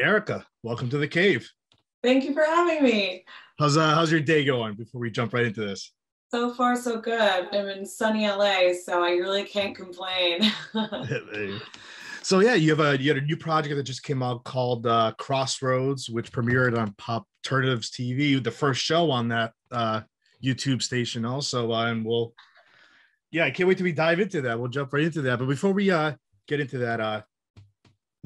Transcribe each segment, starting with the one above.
Erica, welcome to the cave. Thank you for having me. How's your day going before we jump right into this? So far, so good. I'm in sunny LA, so I really can't complain. So yeah, you had a new project that just came out called Crossroads, which premiered on PopternativeTV, the first show on that YouTube station also. I can't wait till we dive into that. We'll jump right into that. But before we get into that,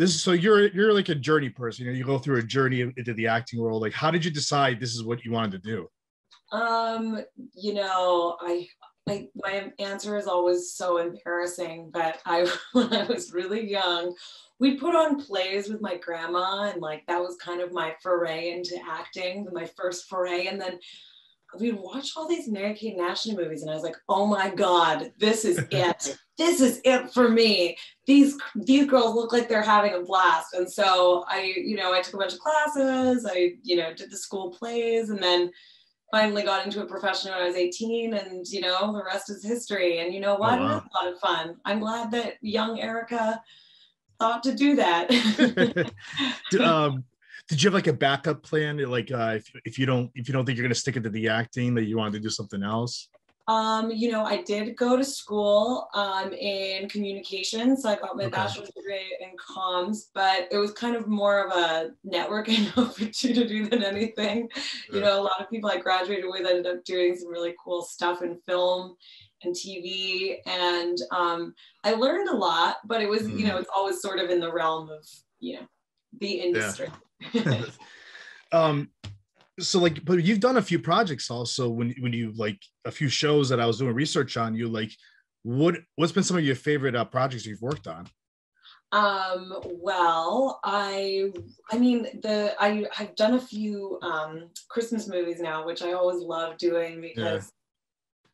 you're like a journey person. You go through a journey into the acting world. Like, how did you decide this is what you wanted to do? My answer is always so embarrassing, but when I was really young, we'd put on plays with my grandma, and like that was kind of my foray into acting, my first foray. And then we'd watch all these Mary-Kate and Ashley movies, and I was like, oh my God, this is it. This is it for me. These girls look like they're having a blast. And so I took a bunch of classes, I did the school plays, and then finally got into it professionally when I was 18, and the rest is history. And you know what? Oh, wow. It was a lot of fun. I'm glad that young Erica thought to do that. Did you have like a backup plan? Like if you don't think you're going to stick into the acting, that you wanted to do something else? I did go to school in communications. So I got my bachelor's degree in comms, but it was kind of more of a networking opportunity than anything. A lot of people I graduated with ended up doing some really cool stuff in film and TV. And I learned a lot, but it was, it's always sort of in the realm of, the industry. Yeah. But you've done a few projects also. When you like a few shows that I was doing research on, you like what's been some of your favorite projects you've worked on? Well, I've done a few Christmas movies now, which I always love doing because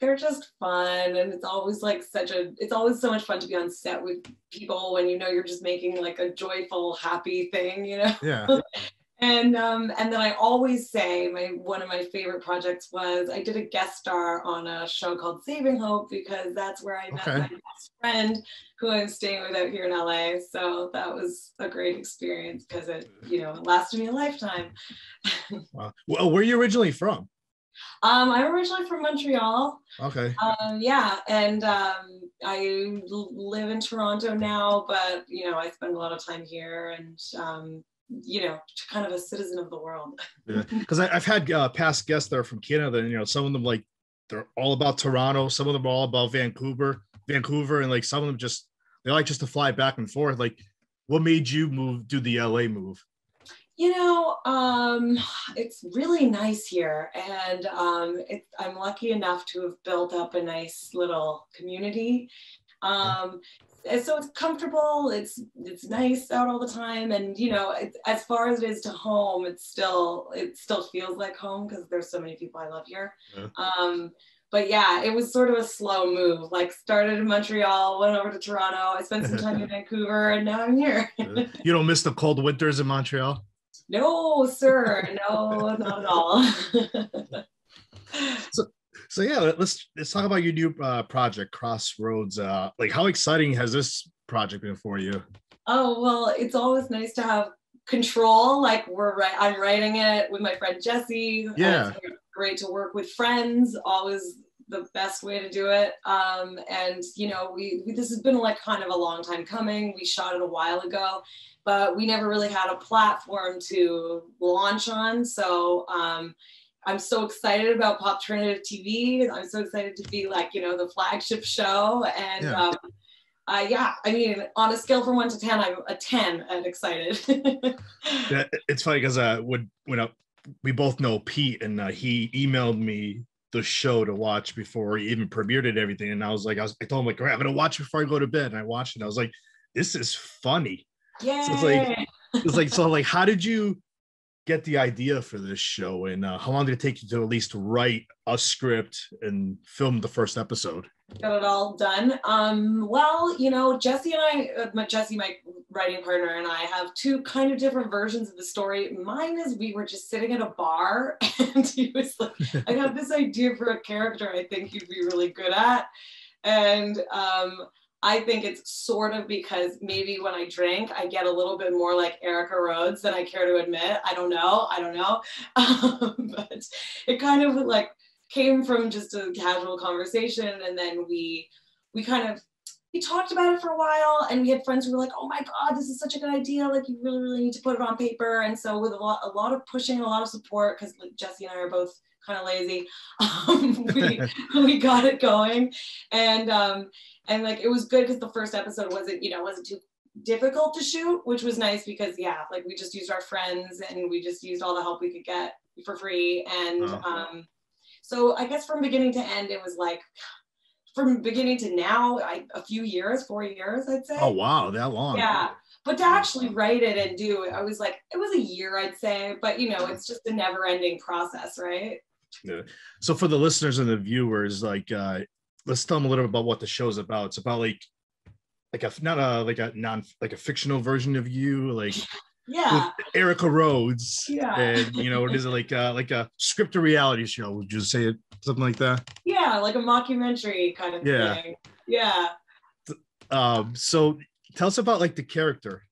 they're just fun, and it's always it's always so much fun to be on set with people when you're just making like a joyful, happy thing, Yeah. And then I always say one of my favorite projects was I did a guest star on a show called Saving Hope, because that's where I met my best friend who I'm staying with out here in LA. So that was a great experience because it lasted me a lifetime. Wow. Well, where are you originally from? I'm originally from Montreal. Okay. And I live in Toronto now, but I spend a lot of time here, and kind of a citizen of the world. Yeah, because I've had past guests that are from Canada, and some of them like they're all about Toronto, some of them are all about Vancouver, and like some of them they like just to fly back and forth. Like, what made you do the LA move? It's really nice here, and I'm lucky enough to have built up a nice little community. And so it's comfortable, it's nice out all the time, and as far as it is to home, it still feels like home because there's so many people I love here. But yeah, it was sort of a slow move. Like, started in Montreal, went over to Toronto, I spent some time in Vancouver, and now I'm here. You don't miss the cold winters in Montreal? No, sir. No, not at all. So yeah, let's talk about your new project, Crossroads. Like, how exciting has this project been for you? Oh, well, it's always nice to have control. Like, I'm writing it with my friend Jesse. Yeah. It's great to work with friends. Always the best way to do it. And this has been like kind of a long time coming. We shot it a while ago, but we never really had a platform to launch on. So I'm so excited about PopternativeTV. I'm so excited to be like, the flagship show. And on a scale from 1 to 10, I'm a 10 and excited. Yeah, it's funny because when we both know Pete, and he emailed me the show to watch before he even premiered it and everything. And I told him, like, all right, I'm going to watch it before I go to bed. And I watched it, and I was like, this is funny. Yeah. So how did you get the idea for this show, and how long did it take you to at least write a script and film the first episode? Got it all done. Well, Jesse and I, Jesse, my writing partner, and I have two kind of different versions of the story. Mine is we were just sitting at a bar, and he was like, I got this idea for a character I think you'd be really good at. And I think it's sort of because maybe when I drink, I get a little bit more like Eric Rhodes than I care to admit. I don't know. But it kind of like came from just a casual conversation, and then we talked about it for a while, and we had friends who were like, oh my God, this is such a good idea. Like, you really, really need to put it on paper. And so with a lot of pushing and a lot of support, because like, Jesse and I are both kind of lazy, we got it going. And like, it was good because the first episode wasn't too difficult to shoot, which was nice because like we just used our friends and we just used all the help we could get for free. And so I guess from beginning to end, it was like, from beginning to now, a few years, 4 years, I'd say. Oh, wow, that long. Yeah. But to actually write it and do it, I was like, it was a year, I'd say. But, it's just a never ending process, right? Yeah. So for the listeners and the viewers, like, let's tell them a little bit about what the show's about. It's about like a fictional version of you, like with Eric Rhodes. Yeah. And is it like a scripted reality show? Would you say it something like that? Yeah, like a mockumentary kind of thing. Yeah. So tell us about like the character.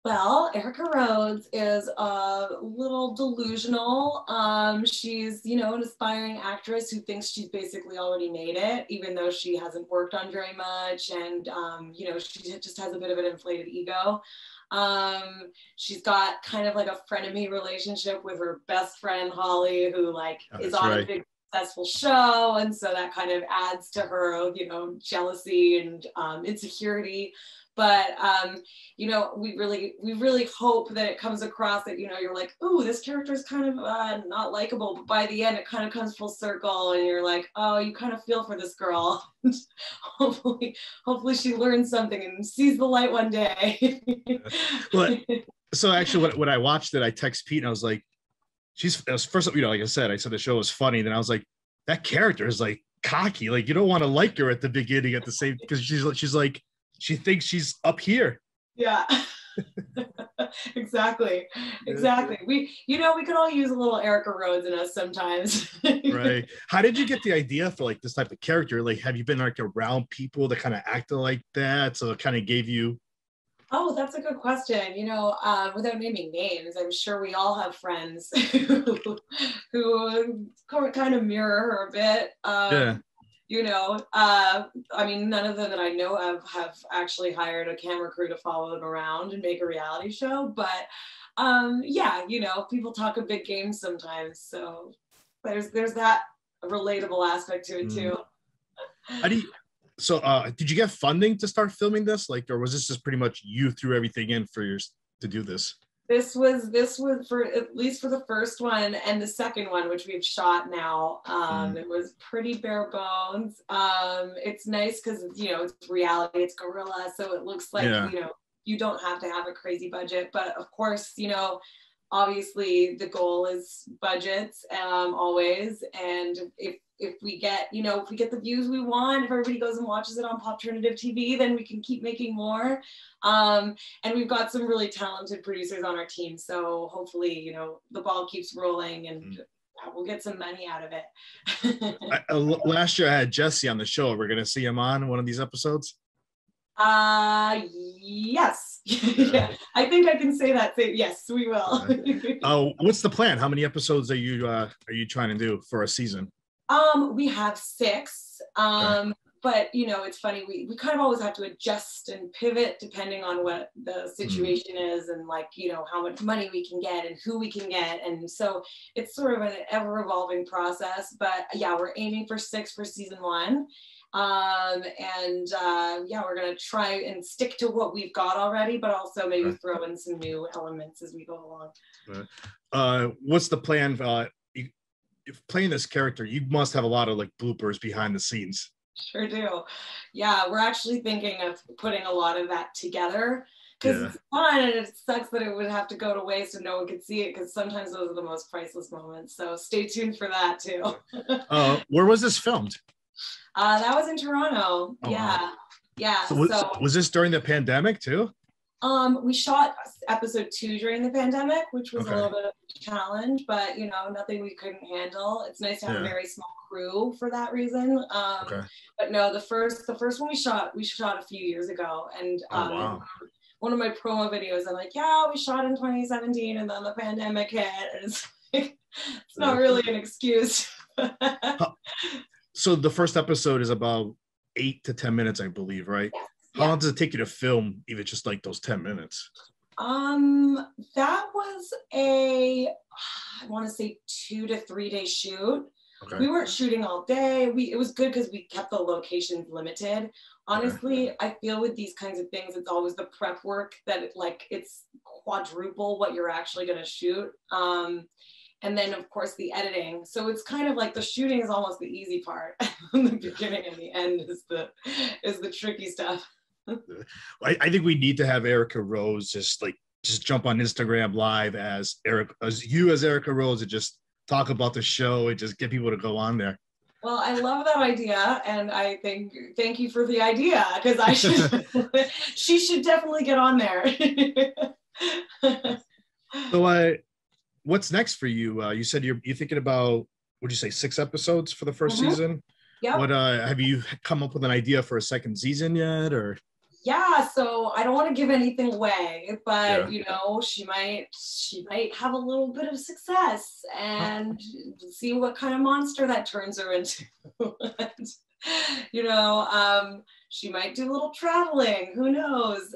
Well, Erica Rhodes is a little delusional. She's, an aspiring actress who thinks she's basically already made it, even though she hasn't worked on very much. And, she just has a bit of an inflated ego. She's got kind of like a frenemy relationship with her best friend, Holly, who is on a big successful show. And so that kind of adds to her, jealousy and insecurity. But, we really hope that it comes across that, you're like, ooh, this character is kind of not likable. But by the end, it kind of comes full circle and you're like, oh, you kind of feel for this girl. hopefully she learns something and sees the light one day. Well, so actually when I watched it, I text Pete and I was like, first, like I said the show was funny. Then I was like, that character is like cocky. Like, you don't want to like her at the beginning at the same, because she's like, she thinks she's up here. Yeah. Exactly. We could all use a little Erica Rhodes in us sometimes. Right. How did you get the idea for like this type of character? Like, have you been like around people that kind of acted like that? So it kind of gave you. Oh, that's a good question. Without naming names, I'm sure we all have friends who kind of mirror her a bit. None of them that I know of have actually hired a camera crew to follow them around and make a reality show. But people talk a big game sometimes. So there's that relatable aspect to it too. Did you get funding to start filming this? Like, or was this just pretty much you threw everything in to do this? This was for at least for the first one and the second one, which we've shot now. It was pretty bare bones. It's nice because it's reality, it's guerrilla, so it looks like you don't have to have a crazy budget. But of course, obviously the goal is budgets always. And if we get the views we want, if everybody goes and watches it on PopternativeTV, then we can keep making more. And we've got some really talented producers on our team. So hopefully, the ball keeps rolling and we'll get some money out of it. Last year I had Jesse on the show. We're going to see him on one of these episodes. Yes. Yeah, I think I can say that. Yes, we will. What's the plan? How many episodes are you trying to do for a season? We have 6. But it's funny, we kind of always have to adjust and pivot depending on what the situation is and how much money we can get and who we can get. And so it's sort of an ever evolving process, but we're aiming for 6 for season 1. We're going to try and stick to what we've got already, but also maybe throw in some new elements as we go along. What's the plan? If playing this character, you must have a lot of bloopers behind the scenes. Sure do. Yeah, we're actually thinking of putting a lot of that together because it's fun, and it sucks that it would have to go to waste and no one could see it, because sometimes those are the most priceless moments. So stay tuned for that too. Where was this filmed? That was in Toronto. Oh, wow. So was this during the pandemic too? We shot episode 2 during the pandemic, which was Okay. a little bit of a challenge, but you know, nothing we couldn't handle. It's nice to have a very small crew for that reason. Okay. But no, the first one we shot a few years ago, and Wow. one of my promo videos, I'm like, yeah, we shot in 2017, and then the pandemic hit, and it's like, it's not really an excuse. So the first episode is about 8 to 10 minutes, I believe, right? Yeah. How long does it take you to film even just like those 10 minutes? That was I want to say 2 to 3 day shoot. Okay. We weren't shooting all day. It was good because we kept the locations limited. Honestly, okay. I feel with these kinds of things, it's always the prep work that it's quadruple what you're actually going to shoot. And then of course the editing. So it's kind of like the shooting is almost the easy part. The beginning and the end is the tricky stuff. I think we need to have Eric Rhodes just jump on Instagram live as Eric Rhodes and just talk about the show and just get people to go on there. Well, I love that idea, and I thank you for the idea, because she should definitely get on there. So what's next for you? You said you're thinking about, what'd you say, 6 episodes for the first season? Yeah. What have you come up with an idea for a second season yet, or? Yeah, so I don't want to give anything away, but you know, she might have a little bit of success and see what kind of monster that turns her into. And, you know, she might do a little traveling. Who knows?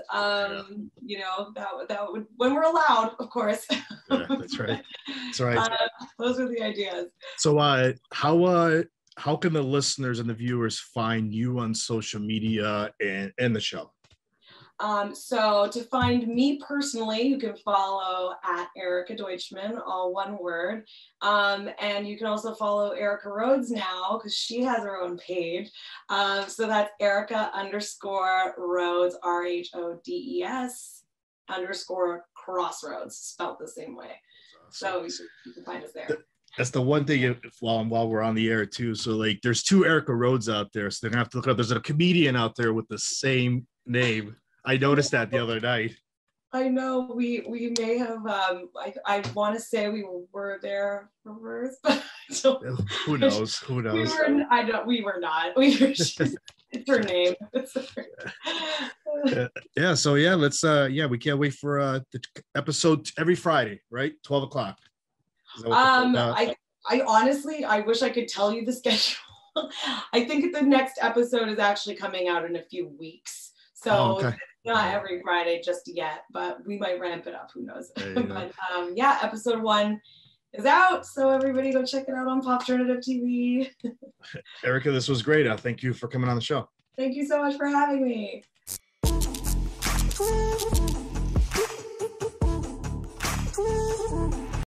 You know, that would, when we're allowed, of course. Yeah, that's right. That's right. Those are the ideas. So, how can the listeners and the viewers find you on social media and the show? So to find me personally, you can follow at Erica Deutschman, all one word. And you can also follow Erica Rhodes now, because she has her own page. So that's Erica_Rhodes, RHODES_crossroads, spelled the same way. So you can find us there. That's the one thing while we're on the air too. So like there's 2 Erica Rhodes out there. So they're gonna have to look up. There's a comedian out there with the same name. I noticed that the other night. I know we may have I want to say we were there for hers, but who knows? Who knows? We were not. We were just, it's her name. Yeah. So yeah, let's we can't wait for the episode every Friday, right? 12 o'clock. I honestly, I wish I could tell you the schedule. I think the next episode is actually coming out in a few weeks. So not every Friday just yet, but we might ramp it up. Who knows? But episode 1 is out. So everybody go check it out on PopternativeTV. Erica, this was great. Thank you for coming on the show. Thank you so much for having me.